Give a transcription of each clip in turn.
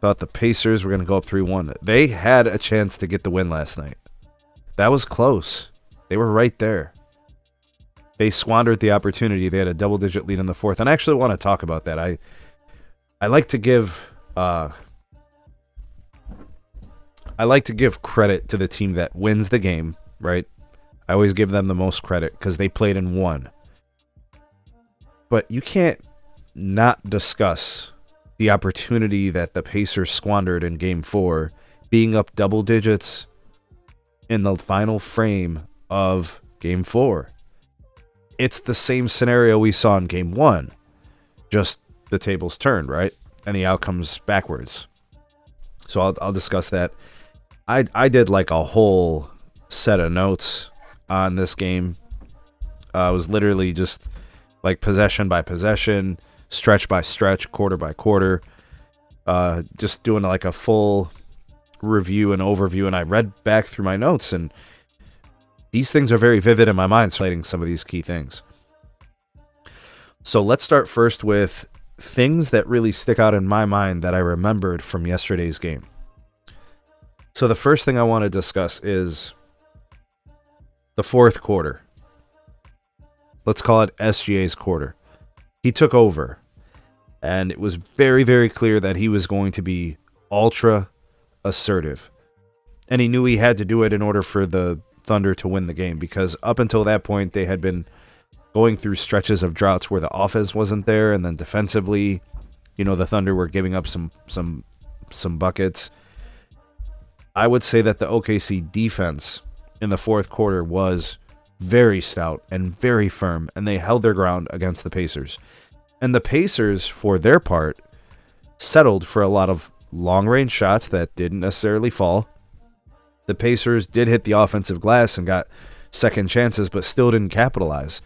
Thought the Pacers were going to go up 3-1. They had a chance to get the win last night. That was close. They were right there. They squandered the opportunity. They had a double-digit lead in the fourth. And I actually want to talk about that. I like to give credit to the team that wins the game, right? I always give them the most credit because they played and won. But you can't not discuss the opportunity that the Pacers squandered in Game 4, being up double digits in the final frame of Game 4. It's the same scenario we saw in Game 1, just the tables turned, right? And the outcome's backwards. So I'll discuss that. I did like a whole set of notes on this game. It was literally just like possession by possession, stretch by stretch, quarter by quarter. Just doing like a full review and overview. And I read back through my notes, and these things are very vivid in my mind, citing some of these key things. So let's start first with things that really stick out in my mind that I remembered from yesterday's game. So the first thing I want to discuss is the fourth quarter. Let's call it SGA's quarter. He took over, and it was very, very clear that he was going to be ultra assertive. And he knew he had to do it in order for the Thunder to win the game, because up until that point, they had been going through stretches of droughts where the offense wasn't there, and then defensively, the Thunder were giving up some buckets. I would say that the OKC defense in the fourth quarter was very stout and very firm, and they held their ground against the Pacers. And the Pacers, for their part, settled for a lot of long-range shots that didn't necessarily fall. The Pacers did hit the offensive glass and got second chances, but still didn't capitalize.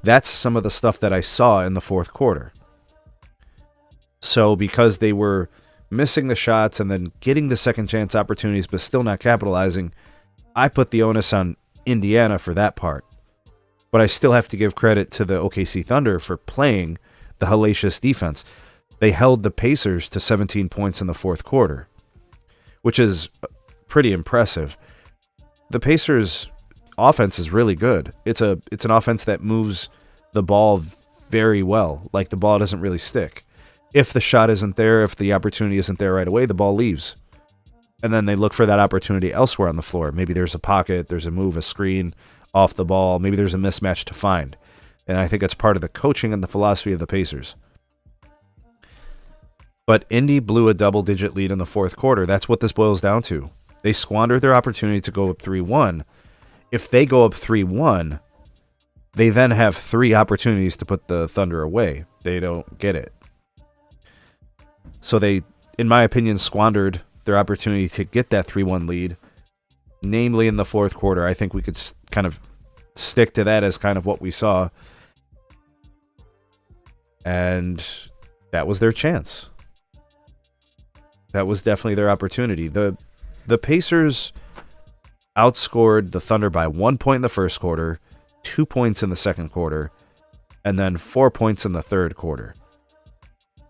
That's some of the stuff that I saw in the fourth quarter. So because they were missing the shots and then getting the second chance opportunities but still not capitalizing, I put the onus on Indiana for that part. But I still have to give credit to the OKC Thunder for playing the hellacious defense. They held the Pacers to 17 points in the fourth quarter, which is pretty impressive. The Pacers' offense is really good. It's an offense that moves the ball very well. Like, the ball doesn't really stick. If the shot isn't there, if the opportunity isn't there right away, the ball leaves. And then they look for that opportunity elsewhere on the floor. Maybe there's a pocket, there's a move, a screen off the ball. Maybe there's a mismatch to find. And I think it's part of the coaching and the philosophy of the Pacers. But Indy blew a double-digit lead in the fourth quarter. That's what this boils down to. They squandered their opportunity to go up 3-1. If they go up 3-1, they then have 3 opportunities to put the Thunder away. They don't get it. So they, in my opinion, squandered their opportunity to get that 3-1 lead, namely in the fourth quarter. I think we could kind of stick to that as kind of what we saw. And that was their chance. That was definitely their opportunity. The Pacers outscored the Thunder by 1 point in the first quarter, 2 points in the second quarter, and then 4 points in the third quarter.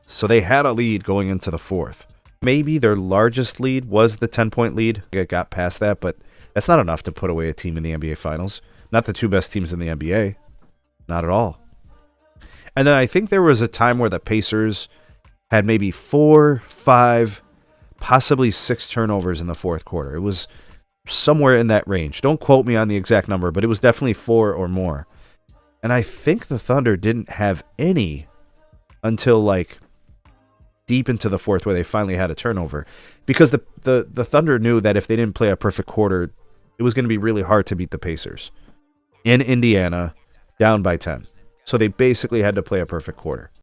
So they had a lead going into the fourth. Maybe their largest lead was the 10-point lead. It got past that, but that's not enough to put away a team in the NBA Finals. Not the 2 best teams in the NBA. Not at all. And then I think there was a time where the Pacers had maybe 4, 5, possibly 6 turnovers in the fourth quarter. It was somewhere in that range. Don't quote me on the exact number, but it was definitely 4 or more. And I think the Thunder didn't have any until like deep into the fourth, where they finally had a turnover, because the Thunder knew that if they didn't play a perfect quarter, it was going to be really hard to beat the Pacers in Indiana, down by 10. So they basically had to play a perfect quarter.